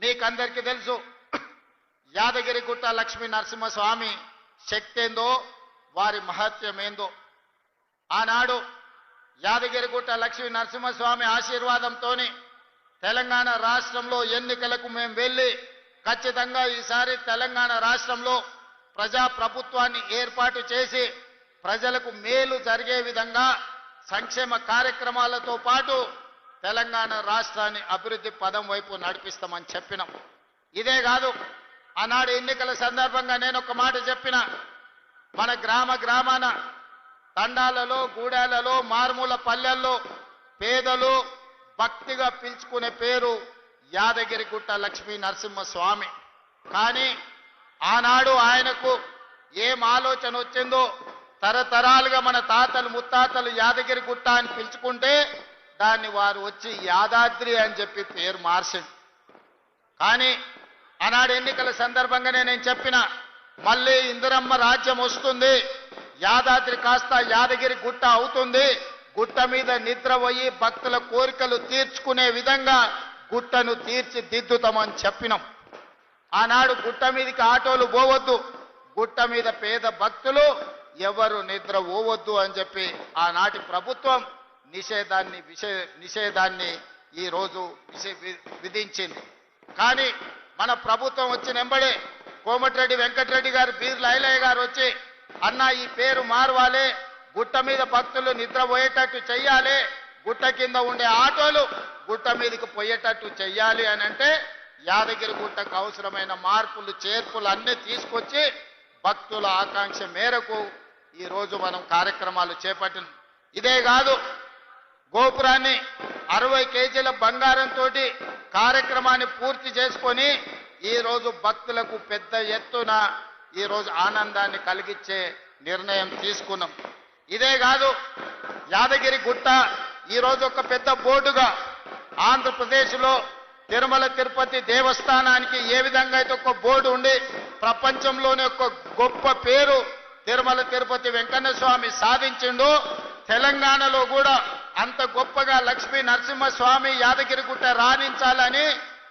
మీకందరికీ తెలుసు యాదగిరిగుట్ట లక్ష్మీ నరసింహస్వామి శక్తి ఏందో వారి మహత్యం ఏందో. ఆనాడు యాదగిరిగుట్ట లక్ష్మీ నరసింహస్వామి ఆశీర్వాదంతో తెలంగాణ రాష్ట్రంలో ఎన్నికలకు మేము వెళ్ళి ఖచ్చితంగా ఈసారి తెలంగాణ రాష్ట్రంలో ప్రజాప్రభుత్వాన్ని ఏర్పాటు చేసి ప్రజలకు మేలు జరిగే విధంగా సంక్షేమ కార్యక్రమాలతో పాటు తెలంగాణ రాష్ట్రాన్ని అభివృద్ధి పదం వైపు నడిపిస్తామని చెప్పినాం. ఇదే కాదు, ఆనాడు ఎన్నికల సందర్భంగా నేను ఒక మాట చెప్పిన, మన గ్రామాన తండాలలో గూడాలలో మారుమూల పల్లెల్లో పేదలు భక్తిగా పిలుచుకునే పేరు యాదగిరిగుట్ట లక్ష్మీ నరసింహస్వామి. కానీ ఆనాడు ఆయనకు ఏం ఆలోచన వచ్చిందో, తరతరాలుగా మన తాతలు ముత్తాతలు యాదగిరిగుట్ట అని పిలుచుకుంటే దాన్ని వారు వచ్చి యాదాద్రి అని చెప్పి పేరు మార్చింది. కానీ ఆనాడు ఎన్నికల సందర్భంగానే నేను చెప్పిన, మళ్ళీ ఇందిరమ్మ రాజ్యం వస్తుంది, యాదాద్రి కాస్త యాదగిరి గుట్ట అవుతుంది, గుట్ట మీద నిద్రపోయి భక్తుల కోరికలు తీర్చుకునే విధంగా గుట్టను తీర్చిదిద్దుతామని చెప్పినాం. ఆనాడు గుట్ట మీదకి ఆటోలు పోవద్దు, గుట్ట మీద పేద భక్తులు ఎవరు నిద్ర పోవద్దు అని చెప్పి ఆనాటి ప్రభుత్వం నిషేధాన్ని ఈరోజు విధించింది. కానీ మన ప్రభుత్వం వచ్చిన వెంబడే కోమటిరెడ్డి వెంకటరెడ్డి గారు, బీర్ల ఐలయ్య గారు వచ్చి, అన్న ఈ పేరు మారవాలి, గుట్ట మీద భక్తులు నిద్రపోయేటట్టు చెయ్యాలి, గుట్ట కింద ఉండే ఆటోలు గుట్ట మీదకి పోయేటట్టు చెయ్యాలి అని అంటే యాదగిరి గుట్టకు అవసరమైన మార్పులు చేర్పులు అన్నీ తీసుకొచ్చి భక్తుల ఆకాంక్ష మేరకు ఈరోజు మనం కార్యక్రమాలు చేపట్టిన. ఇదే కాదు, గోపురాన్ని 60 కేజీల బంగారంతో కార్యక్రమాన్ని పూర్తి చేసుకొని ఈరోజు భక్తులకు పెద్ద ఎత్తున ఈరోజు ఆనందాన్ని కలిగించే నిర్ణయం తీసుకున్నాం. ఇదే కాదు, యాదగిరి గుట్ట ఈరోజు ఒక పెద్ద బోర్డుగా ఆంధ్రప్రదేశ్లో తిరుమల తిరుపతి దేవస్థానానికి ఏ విధంగా అయితే ఒక బోర్డు ఉండి ప్రపంచంలోనే ఒక గొప్ప పేరు తిరుమల తిరుపతి వెంకన్న స్వామి సాధించిండు, తెలంగాణలో కూడా అంత గొప్పగా లక్ష్మీ నరసింహస్వామి యాదగిరిగుట్ట రాణించాలని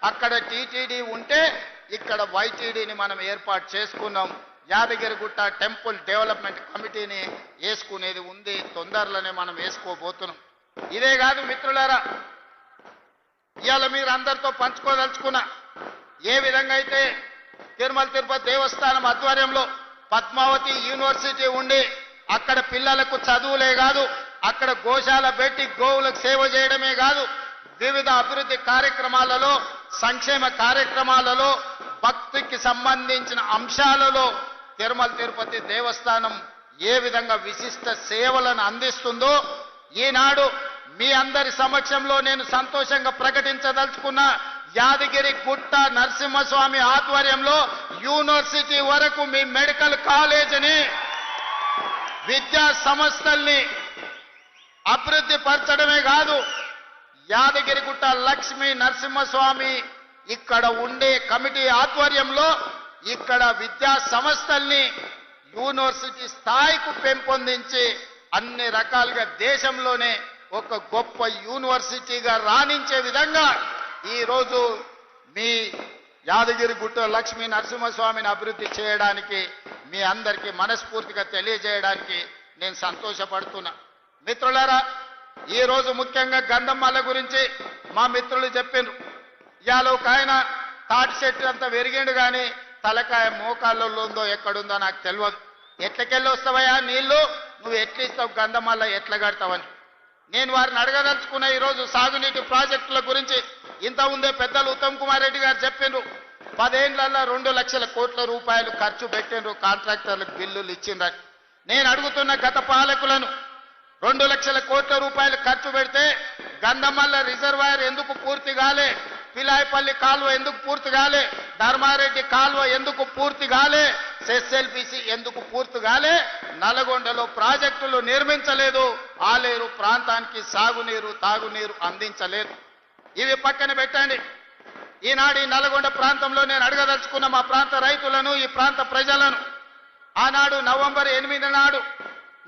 అక్కడ టీటీడీ ఉంటే ఇక్కడ వైటీడీని మనం ఏర్పాటు చేసుకున్నాం. యాదగిరిగుట్ట టెంపుల్ డెవలప్మెంట్ కమిటీని వేసుకునేది ఉంది, తొందరలోనే మనం వేసుకోబోతున్నాం. ఇదే కాదు మిత్రులారా, ఇవాళ మీరు అందరితో పంచుకోదలుచుకున్న, ఏ విధంగా అయితే తిరుమల తిరుపతి దేవస్థానం ఆధ్వర్యంలో పద్మావతి యూనివర్సిటీ ఉండి అక్కడ పిల్లలకు చదువులే కాదు, అక్కడ గోశాల పెట్టి గోవులకు సేవ చేయడమే కాదు, వివిధ అభివృద్ధి కార్యక్రమాలలో సంక్షేమ కార్యక్రమాలలో భక్తికి సంబంధించిన అంశాలలో తిరుమల తిరుపతి దేవస్థానం ఏ విధంగా విశిష్ట సేవలను అందిస్తుందో ఈనాడు మీ అందరి సమక్షంలో నేను సంతోషంగా ప్రకటించదలుచుకున్న, యాదగిరి గుట్ట నరసింహస్వామి ఆధ్వర్యంలో యూనివర్సిటీ వరకు మీ మెడికల్ కాలేజీని విద్యా సంస్థల్ని అభివృద్ధి పరచడమే కాదు, యాదగిరిగుట్ట లక్ష్మీ నరసింహస్వామి ఇక్కడ ఉండే కమిటీ ఆధ్వర్యంలో ఇక్కడ విద్యా సంస్థల్ని యూనివర్సిటీ స్థాయికి పెంపొందించి అన్ని రకాలుగా దేశంలోనే ఒక గొప్ప యూనివర్సిటీగా రాణించే విధంగా ఈరోజు మీ యాదగిరిగుట్ట లక్ష్మీ నరసింహస్వామిని అభివృద్ధి చేయడానికి మీ అందరికీ మనస్ఫూర్తిగా తెలియజేయడానికి నేను సంతోషపడుతున్నా. మిత్రులారా, ఈరోజు ముఖ్యంగా గంధమాల గురించి మా మిత్రులు చెప్పారు. ఇవాళ ఒక ఆయన తాటి చెట్టు అంతా పెరిగిండు కానీ తలకాయ మోకాళ్ళలో ఉందో ఎక్కడుందో నాకు తెలియదు. ఎట్లకెళ్ళి వస్తావయ్యా నీళ్లు, నువ్వు ఎట్లా ఇస్తావు గంధమాల ఎట్లా కడతావని నేను వారిని అడగదలుచుకున్న. ఈరోజు సాగునీటి ప్రాజెక్టుల గురించి ఇంత ఉందే పెద్దలు ఉత్తమ్ కుమార్ రెడ్డి గారు చెప్పిండ్రు. 10 ఏళ్లలో 2 లక్షల కోట్ల రూపాయలు ఖర్చు పెట్టిండ్రు, కాంట్రాక్టర్లకు బిల్లులు ఇచ్చిండ్రు. నేను అడుగుతున్న గత పాలకులను, 2 లక్షల కోట్ల రూపాయలు ఖర్చు పెడితే గంధమల్ల రిజర్వాయర్ ఎందుకు పూర్తి కాలే, పిలాయపల్లి కాలువ ఎందుకు పూర్తి కాలే, ధర్మారెడ్డి కాలువ ఎందుకు పూర్తి కాలే, ఎస్ఎల్బిసి ఎందుకు పూర్తి కాలే, నల్గొండలో ప్రాజెక్టులు నిర్మించలేదు, ఆలేరు ప్రాంతానికి సాగునీరు తాగునీరు అందించలేదు. ఇవి పక్కన పెట్టండి. ఈనాడు ఈ నల్గొండ ప్రాంతంలో నేను అడగదలుచుకున్న మా ప్రాంత రైతులను, ఈ ప్రాంత ప్రజలను, ఆనాడు నవంబర్ 8 నాడు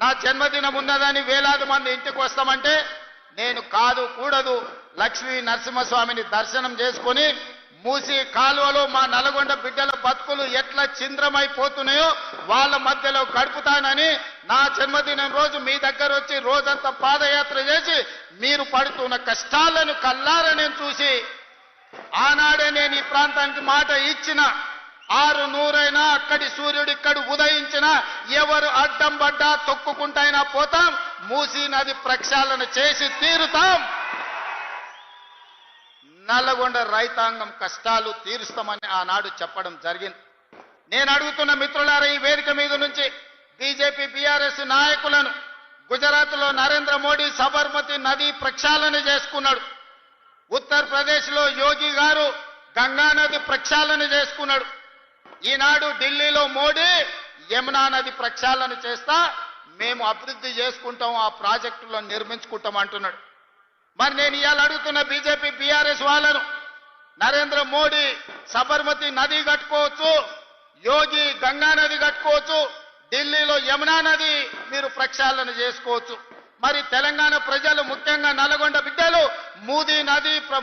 నా జన్మదినం ఉన్నదని వేలాది మంది ఇంటికి వస్తామంటే నేను కాదు కూడదు లక్ష్మీ నరసింహస్వామిని దర్శనం చేసుకొని మూసి కాలువలో మా నల్గొండ బిడ్డల బతుకులు ఎట్లా చింద్రమైపోతున్నాయో వాళ్ళ మధ్యలో గడుపుతానని నా జన్మదినం రోజు మీ దగ్గర వచ్చి రోజంతా పాదయాత్ర చేసి మీరు పడుతున్న కష్టాలను కల్లారా నేను చూసి ఆనాడే నేను ఈ ప్రాంతానికి మాట ఇచ్చిన 600 అక్కడి సూర్యుడు ఇక్కడ ఉదయించిన ఎవరు అడ్డం పడ్డా తొక్కుకుంటైనా పోతాం మూసీ నది ప్రక్షాళన చేసి తీరుతాం నల్లగొండ రైతాంగం కష్టాలు తీరుస్తామని ఆనాడు చెప్పడం జరిగింది. నేను అడుగుతున్న మిత్రులారా ఈ వేదిక మీద నుంచి బీజేపీ బీఆర్ఎస్ నాయకులను గుజరాత్లో నరేంద్ర మోడీ సబర్మతి నది ప్రక్షాళన చేసుకున్నాడు. ఉత్తరప్రదేశ్లో యోగి గారు గంగా నది ప్రక్షాళన చేసుకున్నాడు. ఈనాడు ఢిల్లీలో మోడీ యమునా నది ప్రక్షాళన చేస్తా మేము అభివృద్ధి చేసుకుంటాం ఆ ప్రాజెక్టులో నిర్మించుకుంటాం అంటున్నాడు. మరి నేను ఇవాళ అడుగుతున్న బీజేపీ బీఆర్ఎస్ వాళ్ళను నరేంద్ర మోడీ సబర్మతి నది కట్టుకోవచ్చు, యోగి గంగా నది కట్టుకోవచ్చు, ఢిల్లీలో యమునా నది మీరు ప్రక్షాళన చేసుకోవచ్చు. మరి తెలంగాణ ప్రజలు ముఖ్యంగా నల్గొండ బిడ్డలు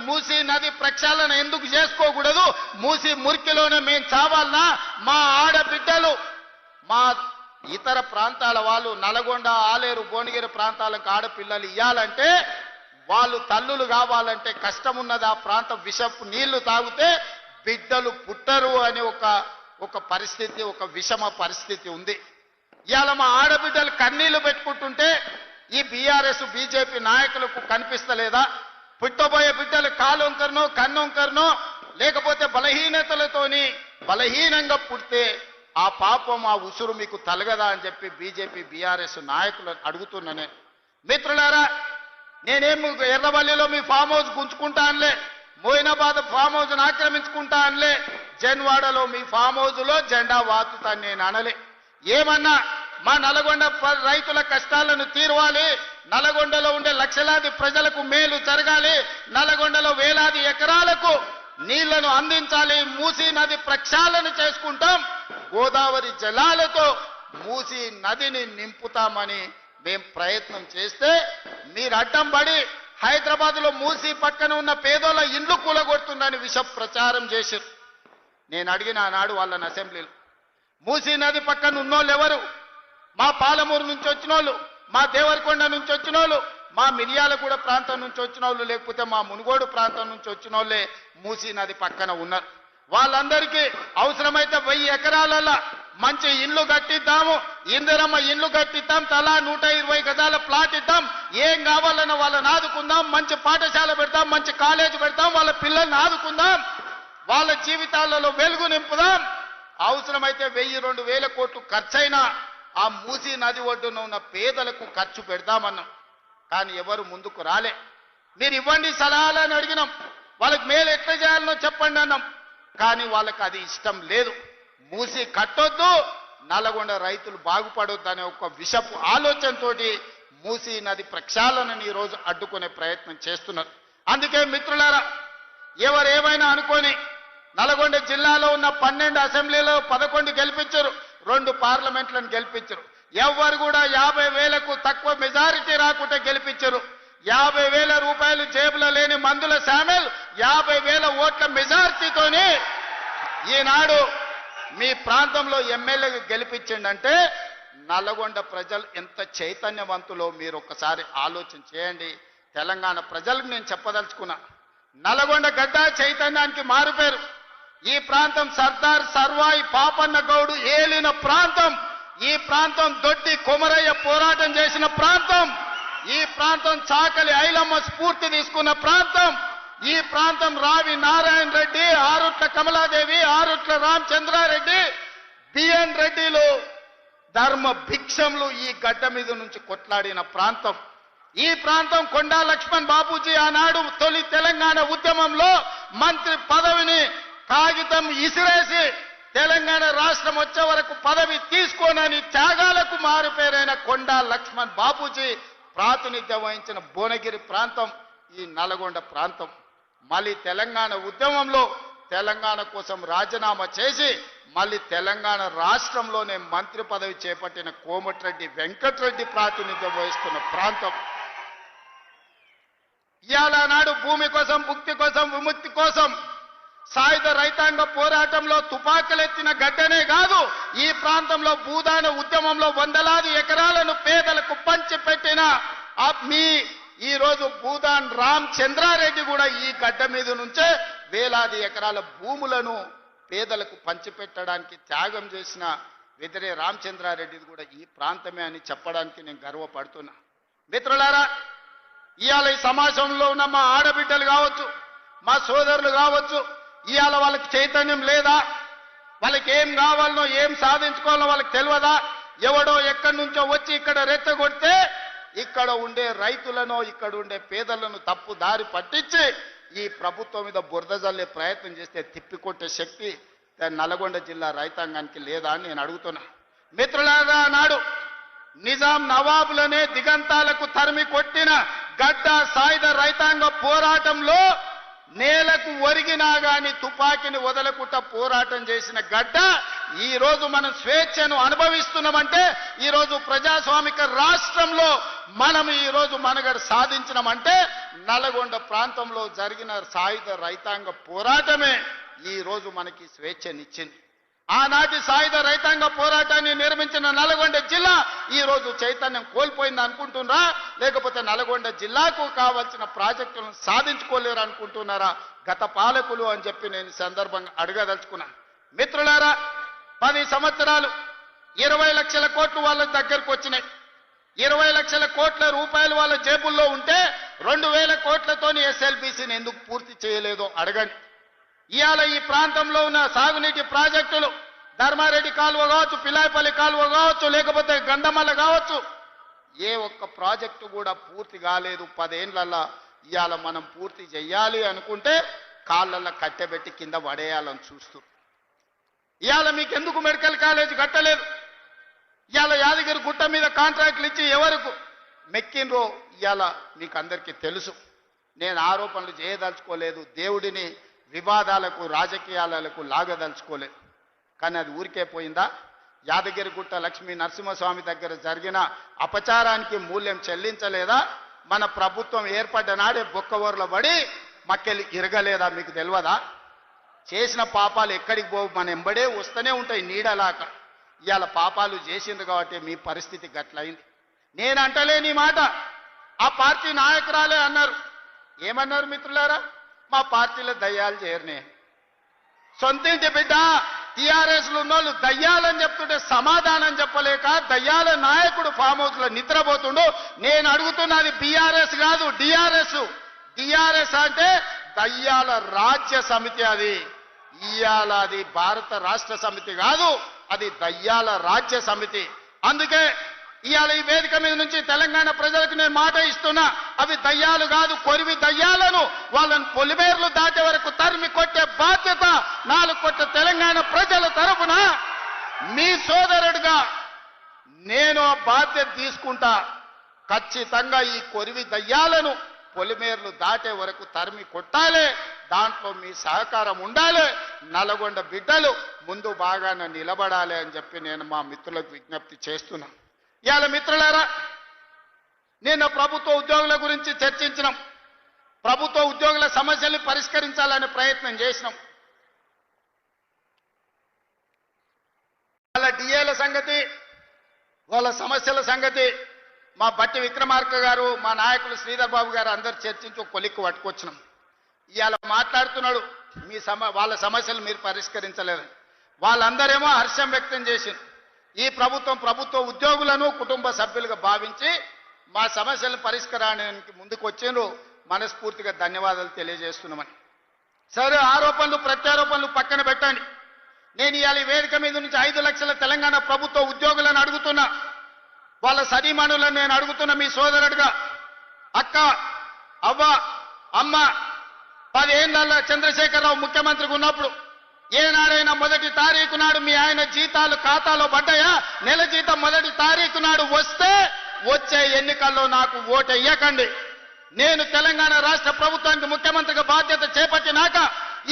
మూసీ నది ప్రక్షాళన ఎందుకు చేసుకోకూడదు? మూసీ మురికిలోనే మేము చావాలనా? మా ఆడబిడ్డలు మా ఇతర ప్రాంతాల వాళ్ళు నల్గొండ ఆలేరు భువనగిరి ప్రాంతాలకు ఆడపిల్లలు ఇవ్వాలంటే వాళ్ళు తల్లులు కావాలంటే కష్టం ఉన్నది. ఆ ప్రాంతం విషపు నీళ్లు తాగితే బిడ్డలు పుట్టరు అనే ఒక పరిస్థితి, ఒక విషమ పరిస్థితి ఉంది. ఇవాళ మా ఆడబిడ్డలు కన్నీళ్లు పెట్టుకుంటుంటే ఈ బీఆర్ఎస్ బీజేపీ నాయకులకు కనిపిస్తలేదా? పుట్టబోయే బిడ్డలు కాలొంకరనో కన్నొంకరనో లేకపోతే బలహీనతలతోని బలహీనంగా పుడితే ఆ పాపం ఆ ఉసురు మీకు తలగదా అని చెప్పి బీజేపీ బీఆర్ఎస్ నాయకులను అడుగుతున్నానే. మిత్రులారా, నేనేం ఎర్రవల్లిలో మీ ఫామ్ హౌస్ గుంజుకుంటా అనలే, మోయినాబాద్ ఫామ్ హౌస్ ఆక్రమించుకుంటా అనలే, జన్వాడలో మీ ఫామ్ హౌస్లో జెండా వాతుతాను నేను అనలే. ఏమన్నా మా నల్గొండ రైతుల కష్టాలను తీరవాలి, నల్గొండలో ఉండే లక్షలాది ప్రజలకు మేలు జరగాలి, నల్గొండలో వేలాది ఎకరాలకు నీళ్లను అందించాలి, మూసీ నది ప్రక్షాళన చేసుకుంటాం, గోదావరి జలాలతో మూసీ నదిని నింపుతామని మేము ప్రయత్నం చేస్తే మీరు అడ్డం పడి హైదరాబాద్లో మూసీ పక్కన ఉన్న పేదోళ్ళ ఇండ్లు కూలగొడుతుందని విష ప్రచారం చేశారు. నేను అడిగిన ఆనాడు వాళ్ళని అసెంబ్లీలో, మూసీ నది పక్కన ఉన్నోళ్ళు ఎవరు? మా పాలమూరు నుంచి వచ్చిన వాళ్ళు, మా దేవరకొండ నుంచి వచ్చిన వాళ్ళు, మా మిర్యాలగూడ ప్రాంతం నుంచి వచ్చిన వాళ్ళు, లేకపోతే మా మునుగోడు ప్రాంతం నుంచి వచ్చిన వాళ్ళే మూసీ నది పక్కన ఉన్నారు. వాళ్ళందరికీ అవసరమైతే 1000 ఎకరాలలో మంచి ఇల్లు కట్టిద్దాము, ఇందిరమ్మ ఇల్లు కట్టిద్దాం, తలా 120 గజాల ప్లాట్ ఇద్దాం, ఏం కావాలన్నా వాళ్ళని ఆదుకుందాం, మంచి పాఠశాల పెడతాం, మంచి కాలేజ్ పెడతాం, వాళ్ళ పిల్లల్ని ఆదుకుందాం, వాళ్ళ జీవితాలలో వెలుగు నింపుదాం. అవసరమైతే 1000-2000 కోట్లు ఖర్చైనా ఆ మూసీ నది ఒడ్డున ఉన్న పేదలకు ఖర్చు పెడదామన్నాం. కానీ ఎవరు ముందుకు రాలే. మీరు ఇవ్వండి సలహాలని అడిగినాం, వాళ్ళకి మేలు ఎట్లా చేయాలనో చెప్పండి అన్నాం. కానీ వాళ్ళకి అది ఇష్టం లేదు. మూసీ కట్టొద్దు, నల్గొండ రైతులు బాగుపడొద్దు అనే ఒక విషపు ఆలోచనతోటి మూసీ నది ప్రక్షాళనని ఈరోజు అడ్డుకునే ప్రయత్నం చేస్తున్నారు. అందుకే మిత్రులారా, ఎవరేమైనా అనుకోని నల్గొండ జిల్లాలో ఉన్న 12 అసెంబ్లీలో 11 గెలిపించారు, 2 పార్లమెంట్లను గెలిపించారు. ఎవరు కూడా 50,000కు తక్కువ మెజారిటీ రాకుంటే గెలిపించారు. 50,000 రూపాయలు జేబులో లేని మందుల శామెల్ 50,000 ఓట్ల మెజారిటీతోని ఈనాడు మీ ప్రాంతంలో ఎమ్మెల్యేగా గెలిపించిండంటే నల్గొండ ప్రజలు ఎంత చైతన్యవంతులో మీరు ఒక్కసారి ఆలోచన చేయండి. తెలంగాణ ప్రజలకు నేను చెప్పదలుచుకున్నా, నల్గొండ గడ్డ చైతన్యానికి మారుపేరు. ఈ ప్రాంతం సర్దార్ సర్వాయి పాపన్న గౌడు ఏలిన ప్రాంతం, ఈ ప్రాంతం దొడ్డి కొమరయ్య పోరాటం చేసిన ప్రాంతం, ఈ ప్రాంతం చాకలి ఐలమ్మ స్ఫూర్తి తీసుకున్న ప్రాంతం, ఈ ప్రాంతం రావి నారాయణ రెడ్డి, ఆరుట్ల కమలాదేవి, ఆరుట్ల రామచంద్రారెడ్డి, బిఎన్ రెడ్డిలు ధర్మ భిక్షంలు ఈ గడ్డ మీద నుంచి కొట్లాడిన ప్రాంతం. ఈ ప్రాంతం కొండా లక్ష్మణ్ బాబూజీ ఆనాడు తొలి తెలంగాణ ఉద్యమంలో మంత్రి పదవిని కాగితం ఇసిరేసి తెలంగాణ రాష్ట్రం వచ్చే వరకు పదవి తీసుకోనని త్యాగాలకు మారుపేరైన కొండా లక్ష్మణ్ బాబూజీ ప్రాతినిధ్యం వహించిన భువనగిరి ప్రాంతం ఈ నల్గొండ ప్రాంతం. మళ్ళీ తెలంగాణ ఉద్యమంలో తెలంగాణ కోసం రాజీనామా చేసి మళ్ళీ తెలంగాణ రాష్ట్రంలోనే మంత్రి పదవి చేపట్టిన కోమటిరెడ్డి వెంకటరెడ్డి ప్రాతినిధ్యం వహిస్తున్న ప్రాంతం. ఇవాళ నాడు భూమి కోసం, భుక్తి కోసం, విముక్తి కోసం సాయుధ రైతాంగ పోరాటంలో తుపాకులెత్తిన గడ్డనే కాదు, ఈ ప్రాంతంలో భూదాన ఉద్యమంలో వందలాది ఎకరాలను పేదలకు పంచిపెట్టిన ఈ రోజు భూదాన్ రామచంద్రారెడ్డి కూడా ఈ గడ్డ మీద నుంచే వేలాది ఎకరాల భూములను పేదలకు పంచిపెట్టడానికి త్యాగం చేసిన వెదిరే రామచంద్రారెడ్డిది కూడా ఈ ప్రాంతమే అని చెప్పడానికి నేను గర్వపడుతున్నా. మిత్రులారా, ఇవాళ ఈ సమాజంలో ఉన్న మా ఆడబిడ్డలు కావచ్చు, మా సోదరులు కావచ్చు, ఇవాళ వాళ్ళకి చైతన్యం లేదా? వాళ్ళకి ఏం కావాలనో ఏం సాధించుకోవాలో వాళ్ళకి తెలియదా? ఎవడో ఎక్కడి నుంచో వచ్చి ఇక్కడ రెచ్చగొడితే ఇక్కడ ఉండే రైతులను, ఇక్కడ ఉండే పేదలను తప్పు దారి పట్టించి ఈ ప్రభుత్వం మీద బురద జల్లే ప్రయత్నం చేస్తే తిప్పికొట్టే శక్తి నల్గొండ జిల్లా రైతాంగానికి లేదా అని నేను అడుగుతున్నా. మిత్రులారా, నాడు నిజాం నవాబులనే దిగంతాలకు తరిమి కొట్టిన గడ్డ సాయుధ రైతాంగ పోరాటంలో నేలకు ఒరిగినా గాని తుపాకీని వదలకుండా పోరాటం చేసిన గడ్డ ఈ రోజు మనం స్వేచ్ఛను అనుభవిస్తున్నామంటే, ఈ రోజు ప్రజాస్వామిక రాష్ట్రంలో మనం ఈ రోజు మనుగడ సాధించినామంటే నల్గొండ ప్రాంతంలో జరిగిన సాయుధ రైతాంగ పోరాటమే ఈ రోజు మనకి స్వేచ్ఛనిచ్చింది. ఆనాటి సాయుధ రైతాంగ పోరాటాన్ని నిర్మించిన నల్గొండ జిల్లా ఈ రోజు చైతన్యం కోల్పోయింది అనుకుంటున్నారా? లేకపోతే నల్గొండ జిల్లాకు కావాల్సిన ప్రాజెక్టులను సాధించుకోలేరు అనుకుంటున్నారా గత పాలకులు అని చెప్పి నేను సందర్భంగా అడగదలుచుకున్నాను. మిత్రులారా, 10 సంవత్సరాలు 20 లక్షల కోట్లు వాళ్ళ దగ్గరకు వచ్చినాయి. 20 లక్షల కోట్ల రూపాయలు వాళ్ళ జేబుల్లో ఉంటే 2000 కోట్లతోని ఎస్ఎల్బీసీని ఎందుకు పూర్తి చేయలేదో అడగండి. ఇవాళ ఈ ప్రాంతంలో ఉన్న సాగునీటి ప్రాజెక్టులు ధర్మారెడ్డి కాలువ కావచ్చు, పిల్లాయపల్లి కాలువ కావచ్చు, లేకపోతే గంధమల్ల కావచ్చు, ఏ ఒక్క ప్రాజెక్టు కూడా పూర్తి కాలేదు 10 ఏళ్లలో. ఇవాళ మనం పూర్తి చెయ్యాలి అనుకుంటే కాళ్ళల్లో కట్టెబెట్టి కింద పడేయాలని చూస్తూ ఇవాళ మీకు ఎందుకు మెడికల్ కాలేజ్ కట్టలేదు? ఇవాళ యాదగిరి గుట్ట మీద కాంట్రాక్టులు ఇచ్చి ఎవరికి మెక్కినరో ఇవాళ మీకు అందరికీ తెలుసు. నేను ఆరోపణలు చేయదలుచుకోలేదు, దేవుడిని వివాదాలకు రాజకీయాలకు లాగదలుచుకోలేదు. కానీ అది ఊరికే పోయిందా? యాదగిరిగుట్ట లక్ష్మీ నరసింహస్వామి దగ్గర జరిగిన అపచారానికి మూల్యం చెల్లించలేదా? మన ప్రభుత్వం ఏర్పడ్డ నాడే బొక్కవోర్ల పడి మక్కెలు ఇరగలేదా? మీకు తెలియదా? చేసిన పాపాలు ఎక్కడికి పోవు, మన ఎంబడే వస్తూనే ఉంటాయి నీడలాక. ఇవాళ పాపాలు చేసిండ్రు కాబట్టి మీ పరిస్థితి గట్లయింది. నేను అంటలేని మాట ఆ పార్టీ నాయకురాలే అన్నారు. ఏమన్నారు మిత్రులారా? మా పార్టీలో దయ్యాలు చేరనే. సొంతింటి బిడ్డ టీఆర్ఎస్లు ఉన్నోళ్ళు దయ్యాలని చెప్తుంటే సమాధానం చెప్పలేక దయ్యాల నాయకుడు ఫామ్ హౌస్ లో నిద్రపోతుండు. నేను అడుగుతున్నది బీఆర్ఎస్ కాదు, డిఆర్ఎస్. డిఆర్ఎస్ అంటే దయ్యాల రాజ్య సమితి. అది ఇయాల అది భారత రాష్ట్ర సమితి కాదు, అది దయ్యాల రాజ్య సమితి. అందుకే ఇవాళ ఈ వేదిక మీద నుంచి తెలంగాణ ప్రజలకు నేను మాట ఇస్తున్నా, అవి దయ్యాలు కాదు, కొరివి దయ్యాలను వాళ్ళని పొలిమేర్లు దాటే వరకు తరిమి కొట్టే బాధ్యత 4 కోట్ల తెలంగాణ ప్రజల తరఫున మీ సోదరుడిగా నేను ఆ బాధ్యత తీసుకుంటా. ఖచ్చితంగా ఈ కొరివి దయ్యాలను పొలిమేర్లు దాటే వరకు తరిమి కొట్టాలి. దాంట్లో మీ సహకారం ఉండాలి. నల్గొండ బిడ్డలు ముందు బాగానే నిలబడాలి అని చెప్పి నేను మా మిత్రులకు విజ్ఞప్తి చేస్తున్నా. ఇవాళ మిత్రులారా, నిన్న ప్రభుత్వ ఉద్యోగుల గురించి చర్చించినాం. ప్రభుత్వ ఉద్యోగుల సమస్యల్ని పరిష్కరించాలనే ప్రయత్నం చేసినాం. వాళ్ళ డిఏల సంగతి, వాళ్ళ సమస్యల సంగతి మా బట్టి విక్రమార్క గారు, మా నాయకులు శ్రీధర్ బాబు గారు అందరు చర్చించి ఒక కొలిక్కు పట్టుకొచ్చినాం. ఇవాళ మాట్లాడుతున్నాడు వాళ్ళ సమస్యలు మీరు పరిష్కరించలేదని. వాళ్ళందరేమో హర్షం వ్యక్తం చేసింది. ఈ ప్రభుత్వ ఉద్యోగులను కుటుంబ సభ్యులుగా భావించి మా సమస్యలను పరిష్కారానికి ముందుకు వచ్చిండ్రు. మనస్ఫూర్తిగా ధన్యవాదాలు తెలియజేస్తున్నామని. సరే, ఆరోపణలు ప్రత్యారోపణలు పక్కన పెట్టండి. నేను ఇవాళ వేదిక మీద నుంచి 5 లక్షల తెలంగాణ ప్రభుత్వ ఉద్యోగులను అడుగుతున్నా. వాళ్ళ సతీమణులను నేను అడుగుతున్నా మీ సోదరుడిగా. అక్క, అవ్వ, అమ్మ, 10 ఏళ్లలో చంద్రశేఖరరావు ముఖ్యమంత్రిగా ఉన్నప్పుడు ఏనాడైనా 1వ తారీఖు నాడు మీ ఆయన జీతాలు ఖాతాలో పడ్డాయా? నెల జీతం 1వ తారీఖు నాడు వస్తే వచ్చే ఎన్నికల్లో నాకు ఓటు ఇయ్యకండి. నేను తెలంగాణ రాష్ట్ర ప్రభుత్వానికి ముఖ్యమంత్రిగా బాధ్యత చేపట్టినాక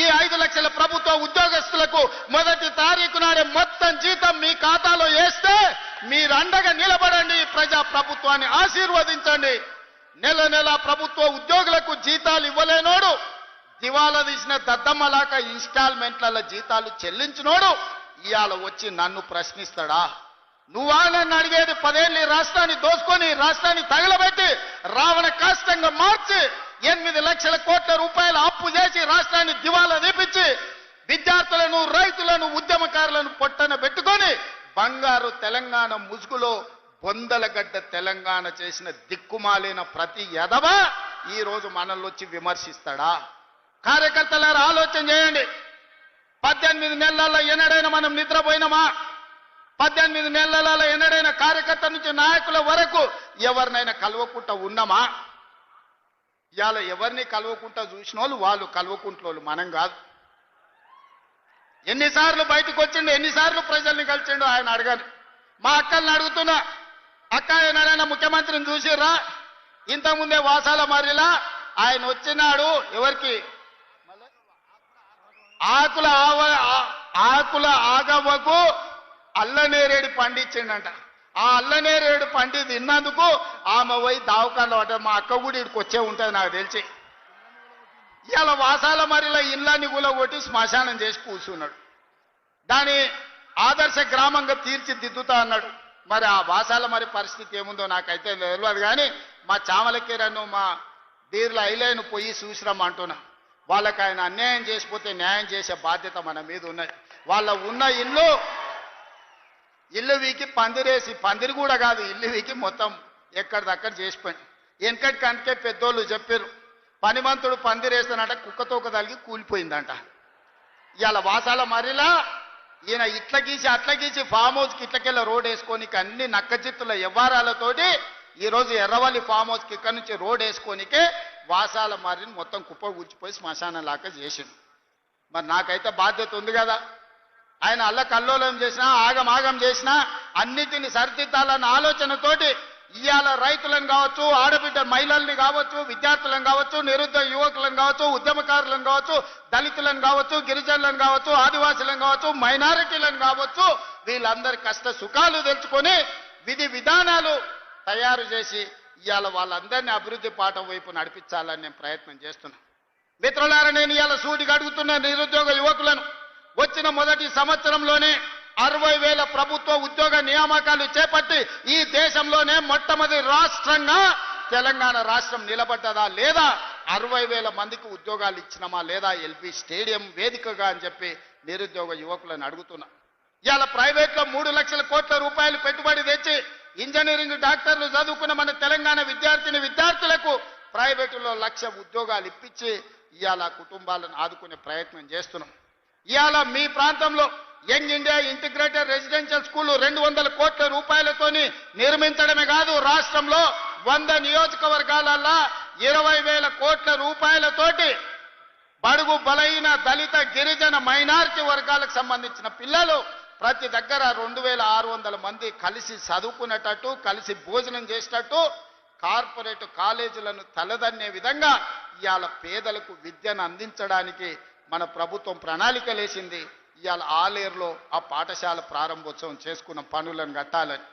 ఈ 5 లక్షల ప్రభుత్వ ఉద్యోగస్తులకు 1వ తారీఖు నాడే మొత్తం జీతం మీ ఖాతాలో వేస్తే మీరు అండగా నిలబడండి. ప్రజా ప్రభుత్వాన్ని ఆశీర్వదించండి. నెల నెల ప్రభుత్వ ఉద్యోగులకు జీతాలు ఇవ్వలేనోడు దివాలా తీసిన దద్దమ్మలాక ఇన్స్టాల్మెంట్ల జీతాలు చెల్లించినోడు ఇవాళ వచ్చి నన్ను ప్రశ్నిస్తాడా? నువ్వా నన్ను అడిగేది? 10 ఏళ్ళు రాష్ట్రాన్ని దోసుకొని రాష్ట్రాన్ని తగలబెట్టి రావణ కాష్టంగా మార్చి 8 లక్షల కోట్ల రూపాయల అప్పు చేసి రాష్ట్రాన్ని దివాలా తీపించి విద్యార్థులను రైతులను ఉద్యమకారులను పొట్టన పెట్టుకొని బంగారు తెలంగాణ ముసుగులో బొందలగడ్డ తెలంగాణ చేసిన దిక్కుమాలిన ప్రతి ఎదవ ఈ రోజు మనల్ని వచ్చి విమర్శిస్తాడా? కార్యకర్తలారా ఆలోచన చేయండి. 18 నెలల్లో ఎన్నడైనా మనం నిద్రపోయినామా? 18 నెలలలో ఎన్నడైనా కార్యకర్త నుంచి నాయకుల వరకు ఎవరినైనా కలవకుండా ఉన్నామా? ఇవాళ ఎవరిని కలవకుండా చూసిన వాళ్ళు కలవకుంటోళ్ళు, మనం కాదు. ఎన్నిసార్లు బయటకు వచ్చిండు, ఎన్నిసార్లు ప్రజల్ని కలిసిండు ఆయన అడగాలి. మా అక్కల్ని అడుగుతున్నా, అక్క ఏనాడైనా ముఖ్యమంత్రిని చూసిర్రా? ఇంతకుముందే వాసాల మర్రిలా ఆయన వచ్చినాడు. ఎవరికి? ఆకుల ఆగవ్వకు అల్లనేరేడు పండించిండంట. ఆ అల్లనేరేడు పండి తిన్నందుకు ఆమె పోయి దావకాల్లో పడ్డారు. మా అక్క కూడా ఇక్కడికి వచ్చే ఉంటుంది నాకు తెలిసి. ఇవాళ వాసాల మరిలో ఇళ్ళని కూలగొట్టి శ్మశానం చేసి కూర్చున్నాడు. దాని ఆదర్శ గ్రామంగా తీర్చిదిద్దుతా అన్నాడు. మరి ఆ వాసాల మరి పరిస్థితి ఏముందో నాకైతే తెలియదు. కానీ మా చామలకీరను మా బీర్ల ఐలేను పోయి చూసిరమ్మంటున్నా. వాళ్ళకి ఆయన అన్యాయం చేసిపోతే న్యాయం చేసే బాధ్యత మన మీద ఉన్నది. వాళ్ళ ఉన్న ఇల్లు వీకి పందిరేసి, పందిరి కూడా కాదు, ఇల్లు వీకి మొత్తం ఎక్కడిదక్కడ చేసిపోయింది. వెనకటికి అందుకే పెద్దోళ్ళు చెప్పారు, పనిమంతుడు పందిరేస్తానంట కుక్కతోక తలిగి కూలిపోయిందంట. ఇవాళ వాసాల మరిలా ఈయన ఇట్ల గీసి అట్ల గీసి ఫామ్ హౌస్కి ఇట్లకెళ్ళ రోడ్ వేసుకోనికి అన్ని నక్కజిత్తుల వ్యవహారాలతోటి ఈరోజు ఎర్రవల్లి ఫామ్ హౌస్కి ఇక్కడి నుంచి రోడ్ వేసుకోనికే వాసాల మరిని మొత్తం కుప్ప కూర్చిపోయి శ్మశానం లాగా చేసిండు. మరి నాకైతే బాధ్యత ఉంది కదా. ఆయన అల్లకల్లోలం చేసినా ఆగం చేసినా అన్నిటిని సరిదిద్దాలన్న ఆలోచనతోటి ఇవాళ రైతులను కావచ్చు, ఆడబిడ్డ మహిళల్ని కావచ్చు, విద్యార్థులను కావచ్చు, నిరుద్యోగ యువకులను కావచ్చు, ఉద్యమకారులను కావచ్చు, దళితులను కావచ్చు, గిరిజనులను కావచ్చు, ఆదివాసులను కావచ్చు, మైనారిటీలను కావచ్చు, వీళ్ళందరి కష్ట సుఖాలు తెలుసుకొని విధి విధానాలు తయారు చేసి ఇవాళ వాళ్ళందరినీ అభివృద్ధి పాఠం వైపు నడిపించాలని నేను ప్రయత్నం చేస్తున్నా. మిత్రులారా, నేను ఇవాళ సూటిగా అడుగుతున్న నిరుద్యోగ యువకులను, వచ్చిన మొదటి సంవత్సరంలోనే 60,000 ప్రభుత్వ ఉద్యోగ నియామకాలు చేపట్టి ఈ దేశంలోనే మొట్టమొదటి రాష్ట్రంగా తెలంగాణ రాష్ట్రం నిలబడ్డదా లేదా? 60,000 మందికి ఉద్యోగాలు ఇచ్చినామా లేదా? ఎల్బీ స్టేడియం వేదికగా అని చెప్పి నిరుద్యోగ యువకులను అడుగుతున్నా. ఇవాళ ప్రైవేట్లో 3 లక్షల కోట్ల రూపాయలు పెట్టుబడి తెచ్చి ఇంజనీరింగ్ డాక్టర్లు చదువుకున్న మన తెలంగాణ విద్యార్థులకు ప్రైవేటులో 1,00,000 ఉద్యోగాలు ఇప్పించి ఇవాళ కుటుంబాలను ఆదుకునే ప్రయత్నం చేస్తున్నాం. ఇవాళ మీ ప్రాంతంలో young India integrated residential school 200 కోట్ల రూపాయలతోని నిర్మించడమే కాదు, రాష్ట్రంలో 100 నియోజకవర్గాలల్లో 20,000 కోట్ల రూపాయలతోటి బడుగు బలైన దళిత గిరిజన మైనారిటీ వర్గాలకు సంబంధించిన పిల్లలు ప్రతి దగ్గర 2,600 మంది కలిసి చదువుకునేటట్టు, కలిసి భోజనం చేసేటట్టు కార్పొరేట్ కాలేజీలను తలదన్నే విధంగా ఇవాళ పేదలకు విద్యను అందించడానికి మన ప్రభుత్వం ప్రణాళికలేసింది. ఇవాళ ఆలేరులో ఆ పాఠశాల ప్రారంభోత్సవం చేసుకున్న పనులను కట్టాలని,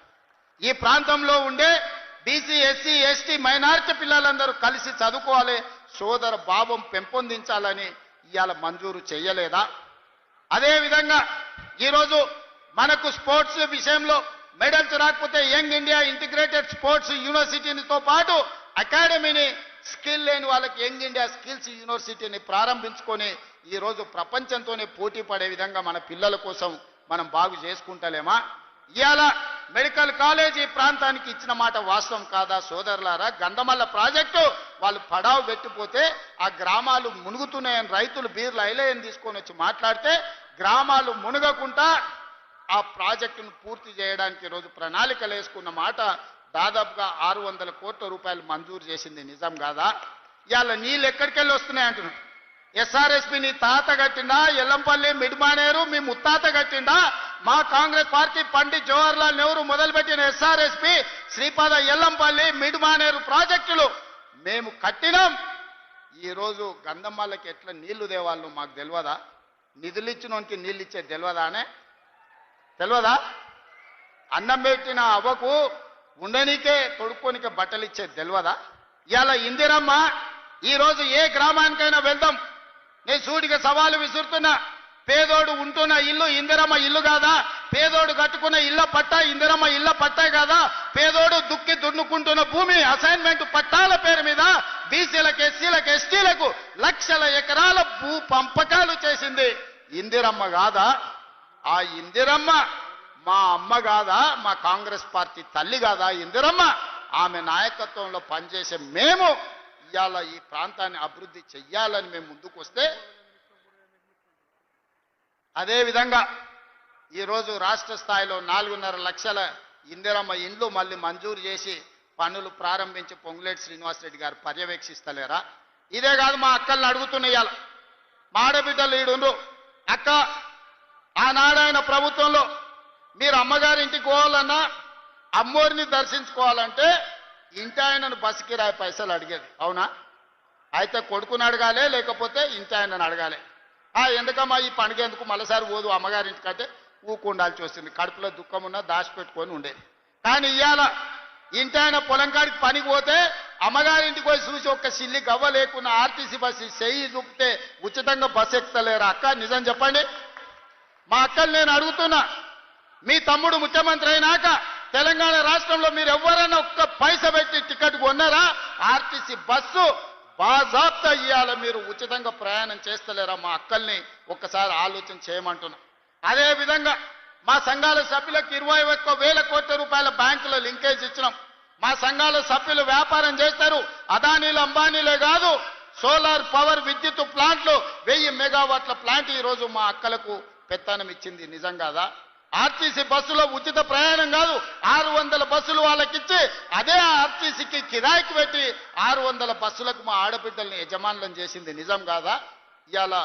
ఈ ప్రాంతంలో ఉండే బీసీ ఎస్సీ ఎస్టీ మైనారిటీ పిల్లలందరూ కలిసి చదువుకోవాలి, సోదర భావం పెంపొందించాలని ఇవాళ మంజూరు చేయలేదా? అదేవిధంగా ఈరోజు మనకు స్పోర్ట్స్ విషయంలో మెడల్స్ రాకపోతే యంగ్ ఇండియా ఇంటిగ్రేటెడ్ స్పోర్ట్స్ యూనివర్సిటీతో పాటు అకాడమీని, స్కిల్ లేని వాళ్ళకి యంగ్ ఇండియా స్కిల్స్ యూనివర్సిటీని ప్రారంభించుకొని ఈరోజు ప్రపంచంతోనే పోటీ పడే విధంగా మన పిల్లల కోసం మనం బాగు చేసుకుంటలేమా? ఇవాళ మెడికల్ కాలేజీ ప్రాంతానికి ఇచ్చిన మాట వాస్తవం కాదా సోదరులారా? గంధమల్ల ప్రాజెక్టు వాళ్ళు పడావు పెట్టిపోతే ఆ గ్రామాలు మునుగుతున్నాయని రైతులు బీర్ల ఐలయని తీసుకొని వచ్చి మాట్లాడితే గ్రామాలు మునగకుండా ఆ ప్రాజెక్టును పూర్తి చేయడానికి ఈరోజు ప్రణాళికలు వేసుకున్న మాట దాదాపుగా 600 కోట్ల రూపాయలు మంజూరు చేసింది నిజం కాదా? ఇవాళ నీళ్ళు ఎక్కడికెళ్ళి వస్తున్నాయి అంటున్నాడు. ఎస్ఆర్ఎస్పి నీ తాత కట్టిండా? ఎల్లంపల్లి మిడ్మానేరు మీ ముత్తాత కట్టిండా? మా కాంగ్రెస్ పార్టీ పండిత్ జవహర్లాల్ నెహ్రూ మొదలుపెట్టిన ఎస్ఆర్ఎస్పి, శ్రీపాద ఎల్లంపల్లి, మిడ్మానేరు ప్రాజెక్టులు మేము కట్టినాం. ఈరోజు గంధమ్మలకి ఎట్లా నీళ్లు దేవాళ్ళు మాకు తెలియదా? నిధులు ఇచ్చినోనికి నీళ్ళు ఇచ్చేది తెలియదా? అన్నం పెట్టిన అవ్వకు ఉండనికే తొడుక్కోనికే బట్టలు ఇచ్చేది తెలియదా? ఇవాళ ఇందిరమ్మ ఈరోజు ఏ గ్రామానికైనా వెళ్దాం, నేను సూటిగా సవాలు విసురుతున్నా. పేదోడు ఉంటున్న ఇల్లు ఇందిరమ్మ ఇల్లు కాదా? పేదోడు కట్టుకున్న ఇళ్ల పట్టా ఇందిరమ్మ ఇళ్ల పట్టా కాదా? పేదోడు దుక్కి దున్నుకుంటున్న భూమి అసైన్మెంట్ పట్టాల పేరు మీద బీసీలకు, ఎస్సీలకు, ఎస్టీలకు లక్షల ఎకరాల భూ పంపకాలు చేసింది ఇందిరమ్మ కాదా? ఆ ఇందిరమ్మ మా అమ్మ కాదా? మా కాంగ్రెస్ పార్టీ తల్లి కాదా ఇందిరమ్మ? ఆమె నాయకత్వంలో పనిచేసే మేము ఇవాళ ఈ ప్రాంతాన్ని అభివృద్ధి చెయ్యాలని మేము ముందుకు వస్తే, అదేవిధంగా ఈరోజు రాష్ట్ర స్థాయిలో 4.5 లక్షల ఇందిరమ్మ ఇండ్లు మళ్ళీ మంజూరు చేసి పనులు ప్రారంభించి పొంగులేటి శ్రీనివాసరెడ్డి గారు పర్యవేక్షిస్తలేరా? ఇదే కాదు, మా అక్కల్ని అడుగుతున్న ఇవాళ మా ఆడబిడ్డలు ఈడుండ్రు. అక్క, ఆనాడైన ప్రభుత్వంలో మీరు అమ్మగారింటికి పోవాలన్నా, అమ్మోరిని దర్శించుకోవాలంటే ఇంటి ఆయనను బస్సు కిరాయి పైసలు అడిగేది, అవునా? అయితే కొడుకుని అడగాలి, లేకపోతే ఇంటి ఆయనను అడగాలి. ఎందుకమ్మా ఈ పండుగ ఎందుకు మళ్ళీసారి పోదు అమ్మగారింటికంటే ఊకుండాల్సి వస్తుంది. కడుపులో దుఃఖం ఉన్నా దాచిపెట్టుకొని ఉండేది. కానీ ఇవాళ ఇంటి ఆయన పొలం కాడికి పనికి పోతే అమ్మగారింటికి పోయి చూసి ఒక్క సిల్లి గవ్వ లేకున్నా ఆర్టీసీ బస్సు చెయ్యి చూపితే ఉచితంగా బస్సు ఎక్కుతలేరా? అక్క నిజం చెప్పండి. మా అక్కలు నేను అడుగుతున్నా, మీ తమ్ముడు ముఖ్యమంత్రి అయినాక తెలంగాణ రాష్ట్రంలో మీరు ఎవరైనా ఒక్క పైస పెట్టి టికెట్ కొన్నారా? ఆర్టీసీ బస్సు బాజాబ్తా ఇయ్యాల మీరు ఉచితంగా ప్రయాణం చేస్తలేరా? మా అక్కల్ని ఒక్కసారి ఆలోచన చేయమంటున్నా. అదేవిధంగా మా సంఘాల సభ్యులకు 21,000 కోట్ల రూపాయల బ్యాంకులో లింకేజ్ ఇచ్చినాం. మా సంఘాల సభ్యులు వ్యాపారం చేస్తారు. అదానీలు, అంబానీలే కాదు, సోలార్ పవర్ విద్యుత్ ప్లాంట్లు 1000 మెగావాట్ల ప్లాంట్ ఈరోజు మా అక్కలకు పెత్తనం ఇచ్చింది. నిజం కాదా? ఆర్టీసీ బస్సులో ఉచిత ప్రయాణం కాదు, 600 బస్సులు వాళ్ళకిచ్చి అదే ఆర్టీసీకి కిరాయికి పెట్టి 600 బస్సులకు మా ఆడబిడ్డల్ని యజమానులను చేసింది. నిజం కాదా? ఇవాళ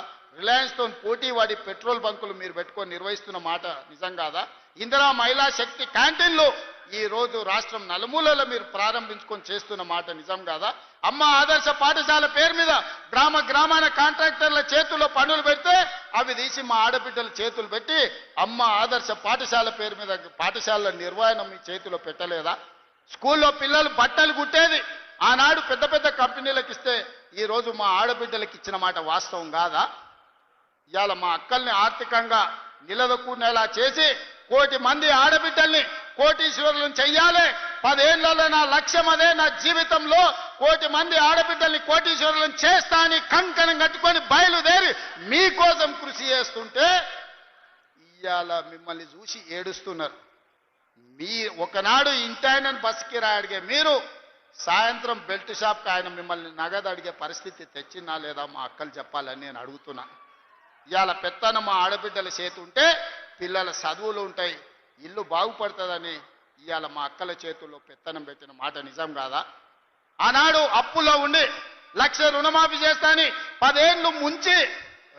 రిలయన్స్ తో పోటీ వాడి పెట్రోల్ బంకులు మీరు పెట్టుకొని నిర్వహిస్తున్న మాట నిజం కాదా? ఇందిరా మహిళా శక్తి క్యాంటీన్లు ఈ రోజు రాష్ట్రం నలుమూలలో మీరు ప్రారంభించుకొని చేస్తున్న మాట నిజం కాదా? అమ్మ ఆదర్శ పాఠశాల పేరు మీద గ్రామ గ్రామాన కాంట్రాక్టర్ల చేతుల్లో పనులు పెడితే అవి తీసి మా ఆడబిడ్డల చేతులు పెట్టి అమ్మ ఆదర్శ పాఠశాల పేరు మీద పాఠశాలల నిర్వహణ మీ చేతిలో పెట్టలేదా? స్కూల్లో పిల్లలు బట్టలు కుట్టేది ఆనాడు పెద్ద పెద్ద కంపెనీలకు ఇస్తే ఈ రోజు మా ఆడబిడ్డలకు ఇచ్చిన మాట వాస్తవం కాదా? ఇవాళ మా అక్కల్ని ఆర్థికంగా నిలదొక్కునేలా చేసి 1 కోటి మంది ఆడబిడ్డల్ని కోటీశ్వరులను చెయ్యాలి. 10 ఏళ్లలో నా లక్ష్యం అదే. నా జీవితంలో 1 కోటి మంది ఆడబిడ్డల్ని కోటీశ్వరులను చేస్తా అని కంకణం కట్టుకొని బయలుదేరి మీకోసం కృషి చేస్తుంటే ఇవాళ మిమ్మల్ని చూసి ఏడుస్తున్నారు. మీ ఒకనాడు ఇంటాయనని బస్సుకి అడిగే మీరు సాయంత్రం బెల్ట్ షాప్కి ఆయన మిమ్మల్ని నగదు అడిగే పరిస్థితి తెచ్చినా లేదా? మా అక్కలు చెప్పాలని నేను అడుగుతున్నా. ఇవాళ పెత్తన మా ఆడబిడ్డల చేతి ఉంటే పిల్లల చదువులు ఉంటాయి, ఇల్లు బాగుపడుతుందని ఇవాళ మా అక్కల చేతుల్లో పెత్తనం పెట్టిన మాట నిజం కాదా? ఆనాడు అప్పుల్లో ఉండి 1 లక్ష రుణమాఫీ చేస్తాని 10 ఏళ్లు ముంచి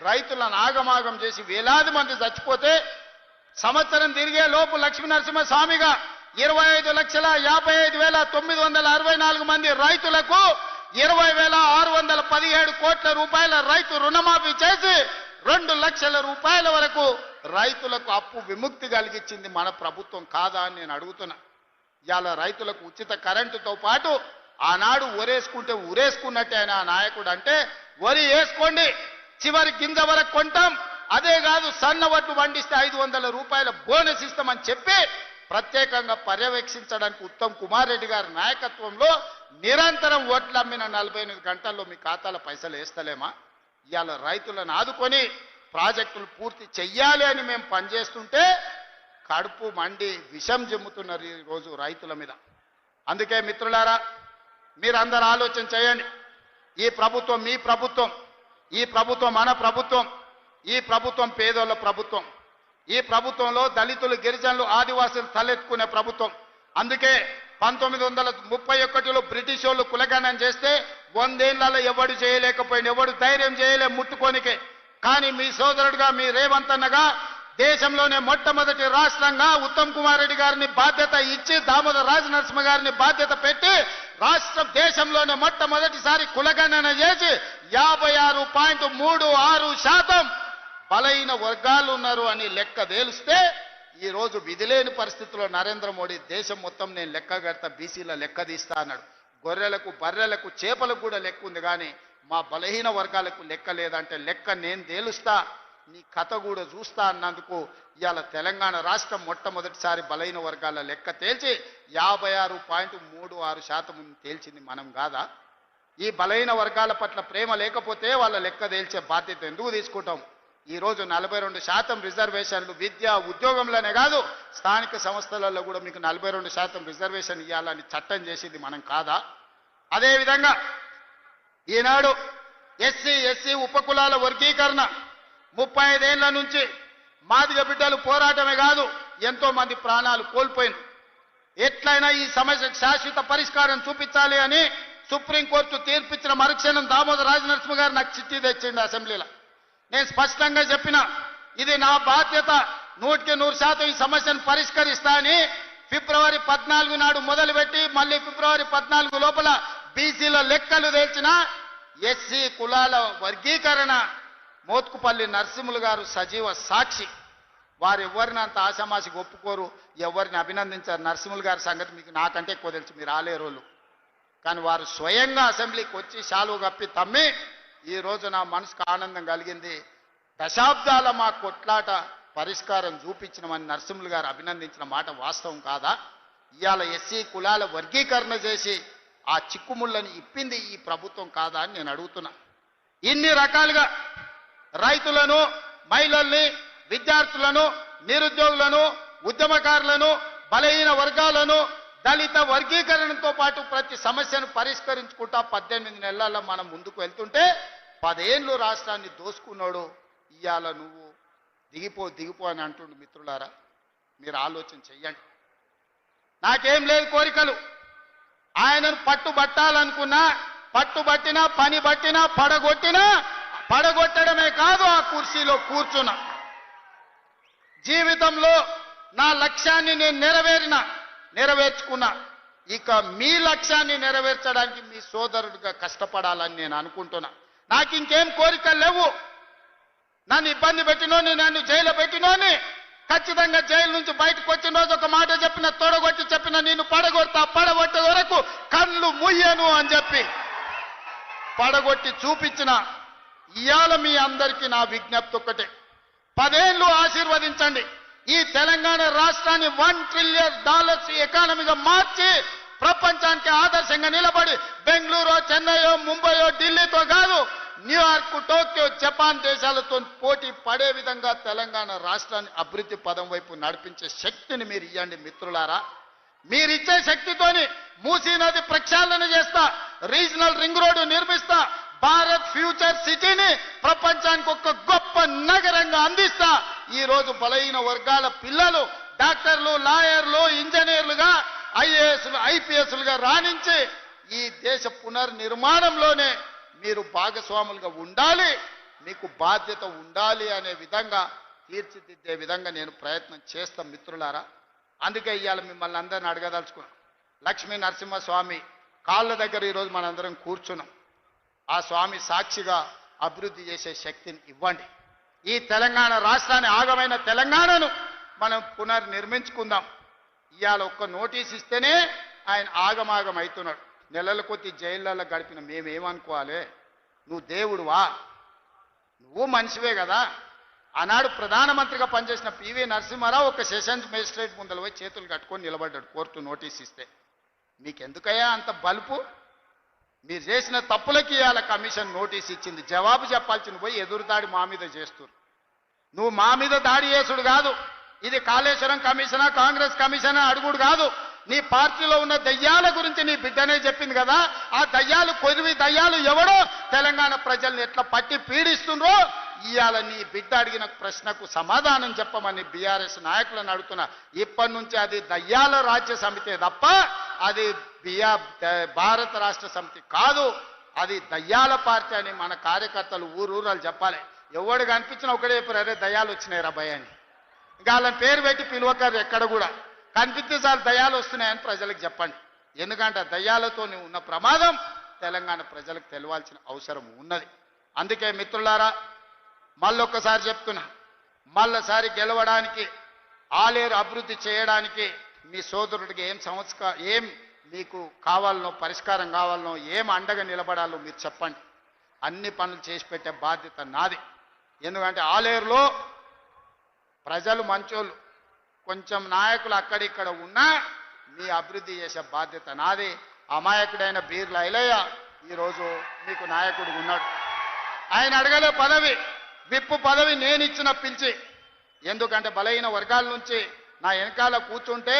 రైతులను ఆగమాగం చేసి వేలాది మంది చచ్చిపోతే సంవత్సరం తిరిగే లోపు లక్ష్మీ నరసింహస్వామిగా 25,55,964 మంది రైతులకు 20,617 కోట్ల రూపాయల రైతు రుణమాఫీ చేసి 2 లక్షల రూపాయల వరకు రైతులకు అప్పు విముక్తి కలిగించింది మన ప్రభుత్వం కాదా అని నేను అడుగుతున్నా. ఇవాళ రైతులకు ఉచిత కరెంటుతో పాటు ఆనాడు ఒరేసుకుంటే ఉరేసుకున్నట్టే ఆయన నాయకుడు అంటే వరి వేసుకోండి చివరి గింజ వరకు కొంటాం, అదే కాదు సన్న వడ్లు పండిస్తే 500 రూపాయల బోనస్ ఇస్తామని చెప్పి ప్రత్యేకంగా పర్యవేక్షించడానికి ఉత్తమ్ కుమార్ రెడ్డి గారి నాయకత్వంలో నిరంతరం వడ్లు అమ్మిన 48 గంటల్లో మీ ఖాతాల పైసలు వేస్తలేమా? ఇవాళ రైతులను ఆదుకొని ప్రాజెక్టులు పూర్తి చెయ్యాలి అని మేము పనిచేస్తుంటే కడుపు మండి విషం జమ్ముతున్నారు ఈరోజు రైతుల మీద. అందుకే మిత్రులారా, మీరందరూ ఆలోచన చేయండి. ఈ ప్రభుత్వం మీ ప్రభుత్వం, ఈ ప్రభుత్వం మన ప్రభుత్వం, ఈ ప్రభుత్వం పేదోళ్ళ ప్రభుత్వం, ఈ ప్రభుత్వంలో దళితులు, గిరిజనులు, ఆదివాసులు తలెత్తుకునే ప్రభుత్వం. అందుకే 1931లో బ్రిటిష్ వాళ్ళు కులగణన చేస్తే 100 ఏళ్లలో ఎవడు చేయలేకపోయింది, ఎవడు ధైర్యం చేయలే ముట్టుకోనికే. కానీ మీ సోదరుడుగా, మీ రేవంత్ అన్నగా దేశంలోనే మొట్టమొదటి రాష్ట్రంగా ఉత్తమ్ కుమార్ రెడ్డి గారిని బాధ్యత ఇచ్చి దామోదర్ రాజనరసింహ గారిని బాధ్యత పెట్టి దేశంలోనే మొట్టమొదటిసారి కులగణన చేసి 56.36% బలైన వర్గాలు ఉన్నారు అని లెక్క తేలిస్తే ఈ రోజు విధిలేని పరిస్థితుల్లో నరేంద్ర మోడీ దేశం మొత్తం నేను లెక్క కడతా, బీసీల లెక్క తీస్తా అన్నాడు. గొర్రెలకు, బర్రెలకు, చేపలకు కూడా లెక్క ఉంది, కానీ మా బలహీన వర్గాలకు లెక్క లేదంటే లెక్క నేను తేలుస్తా, నీ కథ కూడా చూస్తా అన్నందుకు ఇవాళ తెలంగాణ రాష్ట్రం మొట్టమొదటిసారి బలహీన వర్గాల లెక్క తేల్చి 56.36% తేల్చింది మనం కాదా? ఈ బలహీన వర్గాల పట్ల ప్రేమ లేకపోతే వాళ్ళ లెక్క తేల్చే బాధ్యత ఎందుకు తీసుకుంటాం? ఈరోజు 42% రిజర్వేషన్లు విద్య ఉద్యోగంలోనే కాదు స్థానిక సంస్థలలో కూడా మీకు 42% రిజర్వేషన్ ఇవ్వాలని చట్టం చేసింది మనం కాదా? అదేవిధంగా ఈనాడు ఎస్సీ ఉపకులాల వర్గీకరణ 35 ఏళ్ల నుంచి మాదిగ బిడ్డలు పోరాటమే కాదు ఎంతో మంది ప్రాణాలు కోల్పోయింది. ఎట్లయినా ఈ సమస్యకు శాశ్వత పరిష్కారం చూపించాలి అని సుప్రీంకోర్టు తీర్పిచ్చిన మరుక్షణం దామోదర రాజనరసింహ గారు నాకు చిట్టి తెచ్చింది అసెంబ్లీలో. నేను స్పష్టంగా చెప్పిన ఇది నా బాధ్యత, 100% ఈ సమస్యను పరిష్కరిస్తా అని ఫిబ్రవరి 14 నాడు మొదలుపెట్టి మళ్ళీ ఫిబ్రవరి 14 లోపల బీసీల లెక్కలు తేల్చిన ఎస్సీ కులాల వర్గీకరణ మోత్కుపల్లి నరసింహులు గారు సజీవ సాక్షి. వారు ఎవరిని అంత ఆశామాసిగా ఒప్పుకోరు, ఎవరిని అభినందించారు. నరసింహులు గారి సంగతి మీకు నాకంటే ఎక్కువ తెలుసు, మీరు ఆలేరోళ్ళు. కానీ వారు స్వయంగా అసెంబ్లీకి వచ్చి శాలువ కప్పి తమ్మి ఈ రోజు నా మనసుకు ఆనందం కలిగింది, దశాబ్దాల మా కొట్లాట పరిష్కారం చూపించినమని నరసింహులు గారు అభినందించిన మాట వాస్తవం కాదా? ఇవాళ ఎస్సీ కులాల వర్గీకరణ చేసి ఆ చిక్కుముళ్ళని ఇప్పింది ఈ ప్రభుత్వం కాదా అని నేను అడుగుతున్నా. ఇన్ని రకాలుగా రైతులను, మహిళల్ని, విద్యార్థులను, నిరుద్యోగులను, ఉద్యమకారులను, బలహీన వర్గాలను, దళిత వర్గీకరణతో పాటు ప్రతి సమస్యను పరిష్కరించుకుంటా 18 నెలల్లో మనం ముందుకు వెళ్తుంటే 10 ఏళ్ళు రాష్ట్రాన్ని దోసుకున్నాడు. ఇవాళ నువ్వు దిగిపో అని అంటుండు. మిత్రులారా, మీరు ఆలోచన చెయ్యండి. నాకేం లేదు కోరికలు, ఆయనను పట్టుబట్టాలనుకున్నా, పట్టుబట్టినా, పని పట్టినా, పడగొట్టడమే కాదు ఆ కుర్చీలో కూర్చున్నా. జీవితంలో నా లక్ష్యాన్ని నేను నెరవేర్చుకున్నా. ఇక మీ లక్ష్యాన్ని నెరవేర్చడానికి మీ సోదరుడిగా కష్టపడాలని నేను అనుకుంటున్నా. నాకు ఇంకేం కోరికలు లేవు. నన్ను ఇబ్బంది పెట్టినోని, నన్ను జైలు పెట్టినోని ఖచ్చితంగా జైలు నుంచి బయటకు వచ్చిన రోజు ఒక మాట చెప్పిన, తొడగొట్టి చెప్పిన, నేను పడగొట్టే వరకు కళ్ళు ముయ్యను అని చెప్పి పడగొట్టి చూపించిన. ఇవాళ మీ అందరికీ నా విజ్ఞప్తి ఒక్కటే, 10 ఏళ్ళు ఆశీర్వదించండి. ఈ తెలంగాణ రాష్ట్రాన్ని $1 ట్రిలియన్ ఎకానమీగా మార్చి ప్రపంచానికి ఆదర్శంగా నిలబడి బెంగళూరు, చెన్నైయో, ముంబైయో, ఢిల్లీతో కాదు న్యూయార్క్, టోక్యో, జపాన్ దేశాలతో పోటీ పడే విధంగా తెలంగాణ రాష్ట్రాన్ని అభివృద్ధి పదం వైపు నడిపించే శక్తిని మీరు ఇవ్వండి మిత్రులారా. మీరిచ్చే శక్తితోని మూసీ నది ప్రక్షాళన చేస్తా, రీజనల్ రింగ్ రోడ్డు నిర్మిస్తా, భారత్ ఫ్యూచర్ సిటీని ప్రపంచానికి ఒక గొప్ప నగరంగా అందిస్తా. ఈ రోజు బలహీన వర్గాల పిల్లలు డాక్టర్లు, లాయర్లు, ఇంజనీర్లుగా, ఐఏఎస్లు, ఐపీఎస్లుగా రాణించి ఈ దేశ పునర్నిర్మాణంలోనే మీరు భాగస్వాములుగా ఉండాలి, మీకు బాధ్యత ఉండాలి అనే విధంగా తీర్చిదిద్దే విధంగా నేను ప్రయత్నం చేస్తాం మిత్రులారా. అందుకే ఇవాళ మిమ్మల్ని అందరిని అడగదలుచుకున్నాం. లక్ష్మీ నరసింహస్వామి కాళ్ళ దగ్గర ఈరోజు మనందరం కూర్చున్నాం. ఆ స్వామి సాక్షిగా అభివృద్ధి చేసే శక్తిని ఇవ్వండి. ఈ తెలంగాణ రాష్ట్రాన్ని, ఆగమైన తెలంగాణను మనం పునర్నిర్మించుకుందాం. ఇవాళ ఒక్క నోటీస్ ఇస్తేనే ఆయన ఆగమాగం అవుతున్నాడు. నెలల కొద్ది జైళ్ళల్లో గడిపిన మేమేమనుకోవాలి? నువ్వు దేవుడువా? నువ్వు మనిషివే కదా. ఆనాడు ప్రధానమంత్రిగా పనిచేసిన పివి నరసింహారావు ఒక సెషన్స్ మేజిస్ట్రేట్ ముందర పోయి చేతులు కట్టుకొని నిలబడ్డాడు కోర్టు నోటీస్ ఇస్తే. మీకెందుకయ్యా అంత బలుపు? మీరు చేసిన తప్పులకి ఇవాళ కమిషన్ నోటీస్ ఇచ్చింది, జవాబు చెప్పాల్సింది పోయి ఎదురుదాడి మా మీద చేస్తున్నారు. నువ్వు మా మీద దాడి చేసుడు కాదు, ఇది కాళేశ్వరం కమిషనా, కాంగ్రెస్ కమిషనా అడుగుడు కాదు. నీ పార్టీలో ఉన్న దయ్యాల గురించి నీ బిడ్డనే చెప్పింది కదా. ఆ దయ్యాలు, కొరివి దయ్యాలు ఎవడో తెలంగాణ ప్రజల్ని ఎట్లా పట్టి పీడిస్తుండ్రో ఇవాళ నీ బిడ్డ అడిగిన ప్రశ్నకు సమాధానం చెప్పమని బీఆర్ఎస్ నాయకులను అడుగుతున్నా. ఇప్పటి నుంచి అది దయ్యాల రాజ్య సమితే తప్ప అది భారత రాష్ట్ర సమితి కాదు, అది దయ్యాల పార్టీ అని మన కార్యకర్తలు ఊరూరాలు చెప్పాలి. ఎవడు కనిపించినా ఒకటే చెప్పారు, అరే దయ్యాలు వచ్చినాయి రా భయ అని. ఇంకా వాళ్ళని పేరు పెట్టి పిలువకారు, ఎక్కడ కూడా కనిపిస్తే చాలు దయ్యాలు వస్తున్నాయని ప్రజలకు చెప్పండి. ఎందుకంటే దయ్యాలతో ఉన్న ప్రమాదం తెలంగాణ ప్రజలకు తెలవాల్సిన అవసరం ఉన్నది. అందుకే మిత్రులారా, మళ్ళొక్కసారి చెప్తున్నా, మళ్ళసారి గెలవడానికి, ఆలేరు అభివృద్ధి చేయడానికి మీ సోదరుడికి ఏం మీకు కావాలనో, పరిష్కారం కావాలనో, ఏం అండగా నిలబడాలో మీరు చెప్పండి. అన్ని పనులు చేసి పెట్టే బాధ్యత నాది. ఎందుకంటే ఆలేరులో ప్రజలు మంచోళ్ళు, కొంచెం నాయకులు అక్కడిక్కడ ఉన్నా మీ అభివృద్ధి చేసే బాధ్యత నాది. అమాయకుడైన బీర్ల ఐలయ్య ఈరోజు మీకు నాయకుడు ఉన్నాడు. ఆయన అడగలే పదవి, విప్పు పదవి నేను ఇచ్చిన పిలిచి. ఎందుకంటే బలహీన వర్గాల నుంచి నా వెనకాల కూర్చుంటే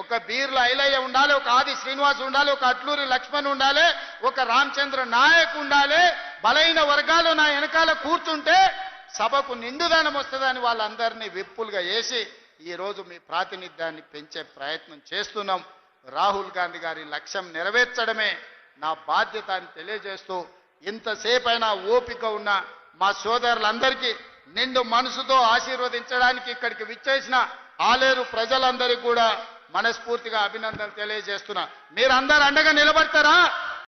ఒక బీర్ల ఐలయ్య ఉండాలి, ఒక ఆది శ్రీనివాస్ ఉండాలి, ఒక అట్లూరి లక్ష్మణ్ ఉండాలి, ఒక రామచంద్ర నాయక్ ఉండాలి. బలహీన వర్గాలు నా వెనకాల కూర్చుంటే సభకు నిండుదనం వస్తుందని వాళ్ళందరినీ విప్పులుగా వేసి ఈరోజు మీ ప్రాతినిధ్యాన్ని పెంచే ప్రయత్నం చేస్తున్నాం. రాహుల్ గాంధీ గారి లక్ష్యం నెరవేర్చడమే నా బాధ్యత అని తెలియజేస్తూ, ఇంతసేపైనా ఓపిక ఉన్న మా సోదరులందరికీ నిండు మనసుతో ఆశీర్వదించడానికి ఇక్కడికి విచ్చేసిన ఆలేరు ప్రజలందరికీ కూడా మనస్ఫూర్తిగా అభినందనలు తెలియజేస్తున్నా. మీరందరూ అండగా నిలబడతారా?